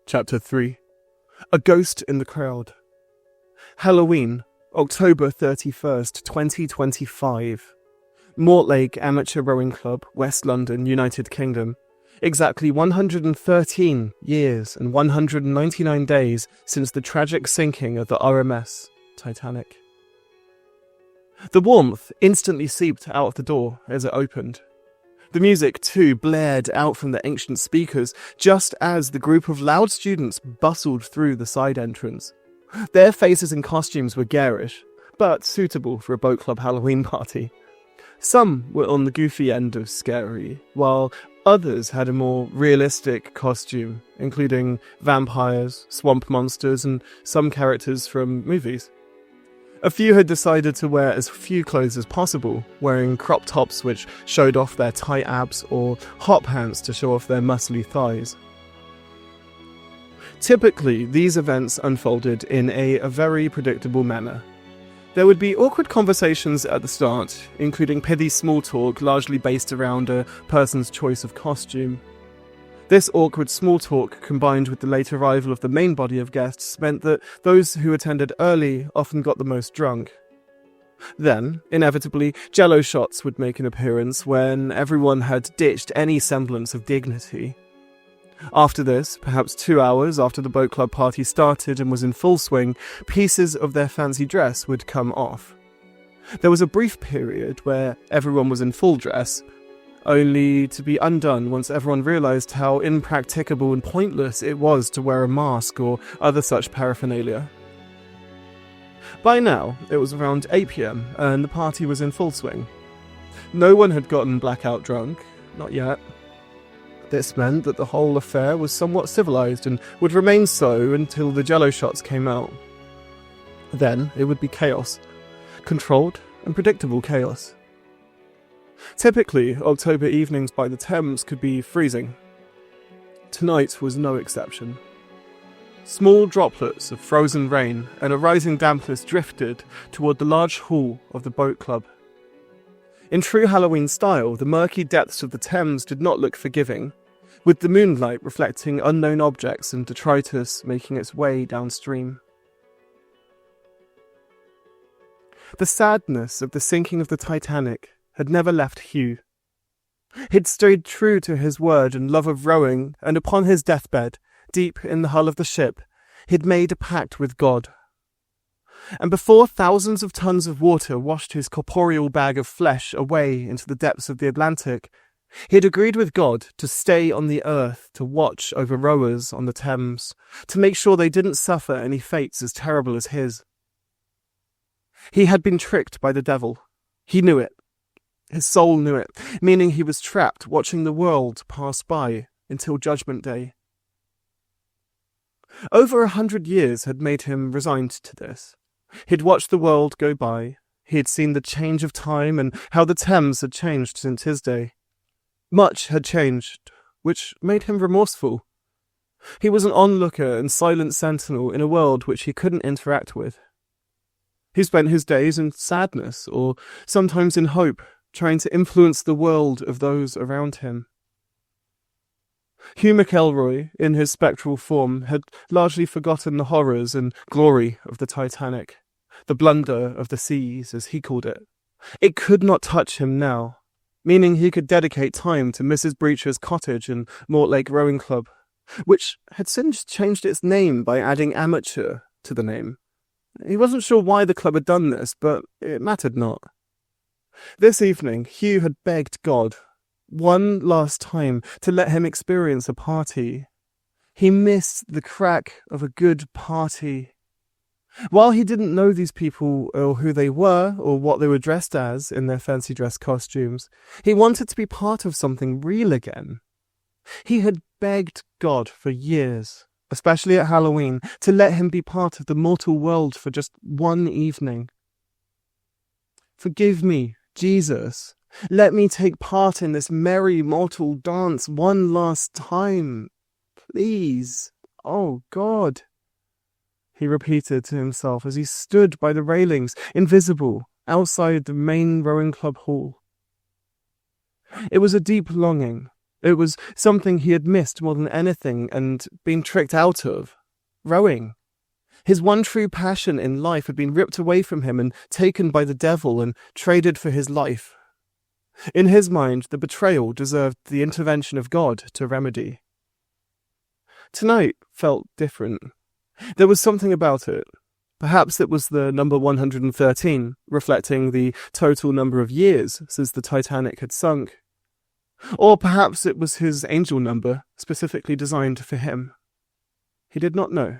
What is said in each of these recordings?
Chapter 3. A Ghost in the Crowd. Halloween, October 31st, 2025. Mortlake Amateur Rowing Club, West London, United Kingdom. Exactly 113 years and 199 days since the tragic sinking of the RMS Titanic. The warmth instantly seeped out of the door as it opened. The music, too, blared out from the ancient speakers just as the group of loud students bustled through the side entrance. Their faces and costumes were garish, but suitable for a boat club Halloween party. Some were on the goofy end of scary, while others had a more realistic costume, including vampires, swamp monsters, and some characters from movies. A few had decided to wear as few clothes as possible, wearing crop tops which showed off their tight abs or hot pants to show off their muscly thighs. Typically, these events unfolded in a very predictable manner. There would be awkward conversations at the start, including pithy small talk largely based around a person's choice of costume. This awkward small talk, combined with the late arrival of the main body of guests, meant that those who attended early often got the most drunk. Then, inevitably, jello shots would make an appearance when everyone had ditched any semblance of dignity. After this, perhaps 2 hours after the boat club party started and was in full swing, pieces of their fancy dress would come off. There was a brief period where everyone was in full dress, only to be undone once everyone realised how impracticable and pointless it was to wear a mask or other such paraphernalia. By now, it was around 8 PM and the party was in full swing. No one had gotten blackout drunk, not yet. This meant that the whole affair was somewhat civilised and would remain so until the jello shots came out. Then it would be chaos. Controlled and predictable chaos. Typically, October evenings by the Thames could be freezing. Tonight was no exception. Small droplets of frozen rain and a rising dampness drifted toward the large hall of the boat club. In true Halloween style, the murky depths of the Thames did not look forgiving, with the moonlight reflecting unknown objects and detritus making its way downstream. The sadness of the sinking of the Titanic had never left Hugh. He'd stayed true to his word and love of rowing, and upon his deathbed, deep in the hull of the ship, he'd made a pact with God. And before thousands of tons of water washed his corporeal bag of flesh away into the depths of the Atlantic, he'd agreed with God to stay on the earth to watch over rowers on the Thames, to make sure they didn't suffer any fates as terrible as his. He had been tricked by the devil. He knew it. His soul knew it, meaning he was trapped watching the world pass by until Judgment Day. Over 100 years had made him resigned to this. He'd watched the world go by, he had seen the change of time and how the Thames had changed since his day. Much had changed, which made him remorseful. He was an onlooker and silent sentinel in a world which he couldn't interact with. He spent his days in sadness, or sometimes in hope, trying to influence the world of those around him. Hugh McElroy, in his spectral form, had largely forgotten the horrors and glory of the Titanic, the blunder of the seas, as he called it. It could not touch him now, meaning he could dedicate time to Mrs. Breacher's cottage and Mortlake Rowing Club, which had since changed its name by adding amateur to the name. He wasn't sure why the club had done this, but it mattered not. This evening, Hugh had begged God, one last time, to let him experience a party. He missed the crack of a good party. While he didn't know these people or who they were or what they were dressed as in their fancy dress costumes, he wanted to be part of something real again. He had begged God for years, especially at Halloween, to let him be part of the mortal world for just one evening. Forgive me, Jesus. Let me take part in this merry mortal dance one last time. Please. Oh, God. He repeated to himself as he stood by the railings, invisible, outside the main rowing club hall. It was a deep longing, It was something he had missed more than anything and been tricked out of. Rowing. His one true passion in life had been ripped away from him and taken by the devil and traded for his life. In his mind, the betrayal deserved the intervention of God to remedy. Tonight felt different. There was something about it. Perhaps it was the number 113, reflecting the total number of years since the Titanic had sunk. Or perhaps it was his angel number, specifically designed for him. He did not know.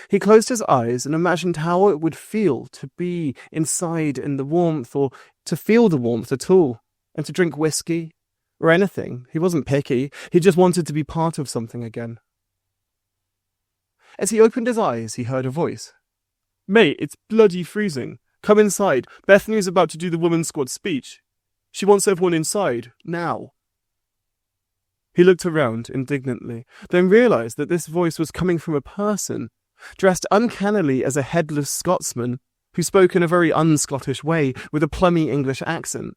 He closed his eyes and imagined how it would feel to be inside in the warmth, or to feel the warmth at all, and to drink whisky, or anything. He wasn't picky, he just wanted to be part of something again. As he opened his eyes, he heard a voice. "Mate, it's bloody freezing. Come inside. Bethany's about to do the women's squad speech. She wants everyone inside, now." He looked around indignantly, then realised that this voice was coming from a person, dressed uncannily as a headless Scotsman, who spoke in a very un-Scottish way, with a plummy English accent.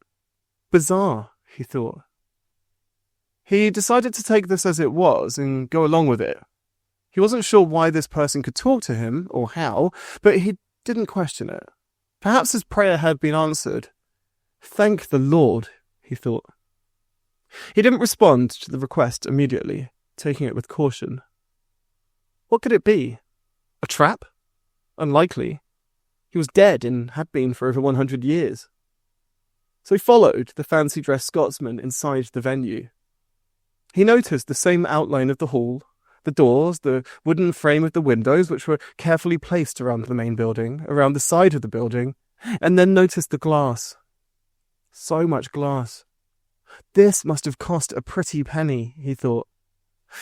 Bizarre, he thought. He decided to take this as it was and go along with it. He wasn't sure why this person could talk to him, or how, but he didn't question it. Perhaps his prayer had been answered. Thank the Lord, he thought. He didn't respond to the request immediately, taking it with caution. What could it be? A trap? Unlikely. He was dead and had been for over 100 years. So he followed the fancy-dressed Scotsman inside the venue. He noticed the same outline of the hall, the doors, the wooden frame of the windows, which were carefully placed around the main building, around the side of the building, and then noticed the glass. So much glass. This must have cost a pretty penny, he thought.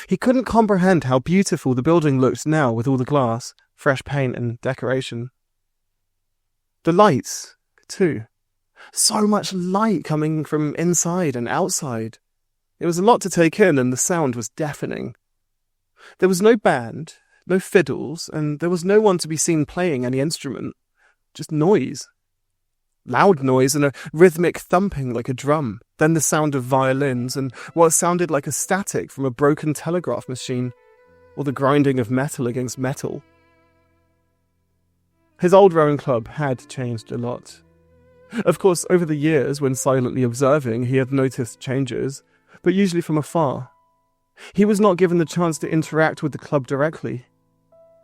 He couldn't comprehend how beautiful the building looked now with all the glass, fresh paint and decoration. The lights, too. So much light coming from inside and outside. It was a lot to take in, and the sound was deafening. There was no band, no fiddles, and there was no one to be seen playing any instrument. Just noise. Loud noise and a rhythmic thumping like a drum, then the sound of violins and what sounded like a static from a broken telegraph machine, or the grinding of metal against metal. His old rowing club had changed a lot. Of course, over the years, when silently observing, he had noticed changes, but usually from afar. He was not given the chance to interact with the club directly.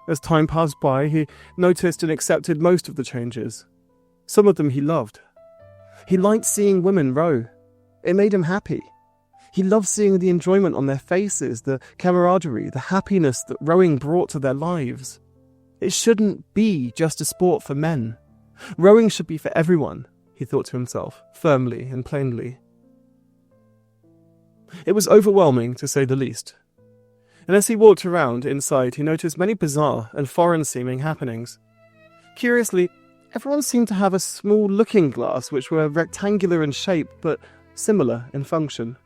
As time passed by, he noticed and accepted most of the changes. Some of them he loved. He liked seeing women row. It made him happy. He loved seeing the enjoyment on their faces, the camaraderie, the happiness that rowing brought to their lives. It shouldn't be just a sport for men. Rowing should be for everyone, he thought to himself, firmly and plainly. It was overwhelming, to say the least. And as he walked around inside, he noticed many bizarre and foreign-seeming happenings. Curiously, everyone seemed to have a small looking glass which were rectangular in shape but similar in function.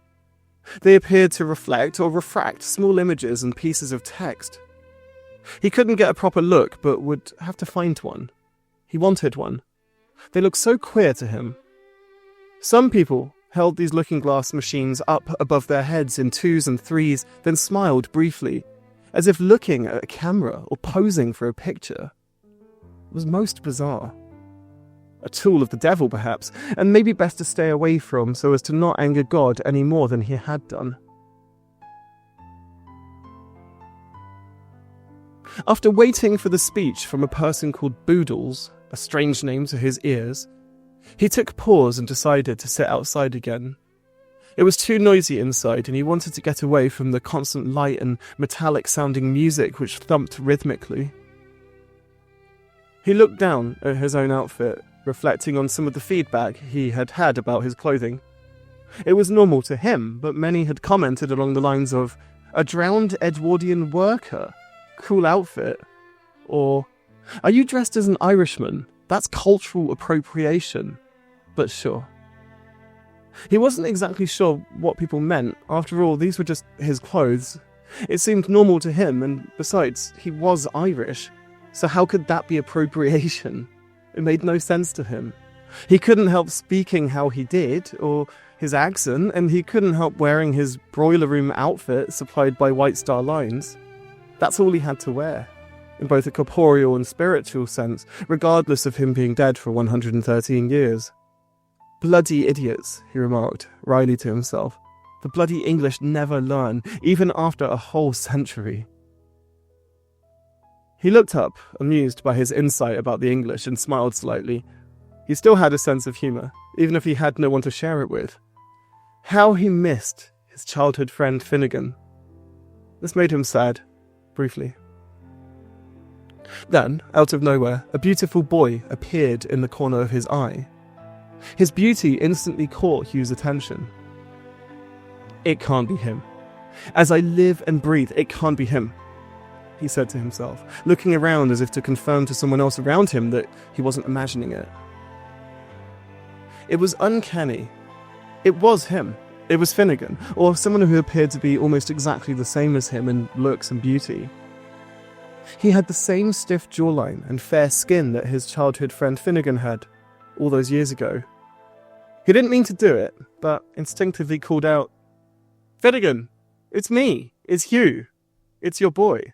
They appeared to reflect or refract small images and pieces of text. He couldn't get a proper look but would have to find one. He wanted one. They looked so queer to him. Some people held these looking glass machines up above their heads in 2s and 3s, then smiled briefly, as if looking at a camera or posing for a picture. It was most bizarre. A tool of the devil, perhaps, and maybe best to stay away from so as to not anger God any more than he had done. After waiting for the speech from a person called Boodles, a strange name to his ears, he took pause and decided to sit outside again. It was too noisy inside, and he wanted to get away from the constant light and metallic-sounding music which thumped rhythmically. He looked down at his own outfit, reflecting on some of the feedback he had had about his clothing. It was normal to him, but many had commented along the lines of, "A drowned Edwardian worker? Cool outfit." Or, "Are you dressed as an Irishman? That's cultural appropriation." But sure. He wasn't exactly sure what people meant. After all, these were just his clothes. It seemed normal to him, and besides, he was Irish. So how could that be appropriation? It made no sense to him. He couldn't help speaking how he did, or his accent, and he couldn't help wearing his broiler room outfit supplied by White Star Lines. That's all he had to wear, in both a corporeal and spiritual sense, regardless of him being dead for 113 years. Bloody idiots, he remarked, wryly to himself. The bloody English never learn, even after a whole century. He looked up, amused by his insight about the English, and smiled slightly. He still had a sense of humour, even if he had no one to share it with. How he missed his childhood friend Finnegan. This made him sad, briefly. Then, out of nowhere, a beautiful boy appeared in the corner of his eye. His beauty instantly caught Hugh's attention. It can't be him. As I live and breathe, it can't be him, he said to himself, looking around as if to confirm to someone else around him that he wasn't imagining it. It was uncanny. It was him. It was Finnegan, or someone who appeared to be almost exactly the same as him in looks and beauty. He had the same stiff jawline and fair skin that his childhood friend Finnegan had, all those years ago. He didn't mean to do it, but instinctively called out, "Finnegan, it's me, it's Hugh, it's your boy."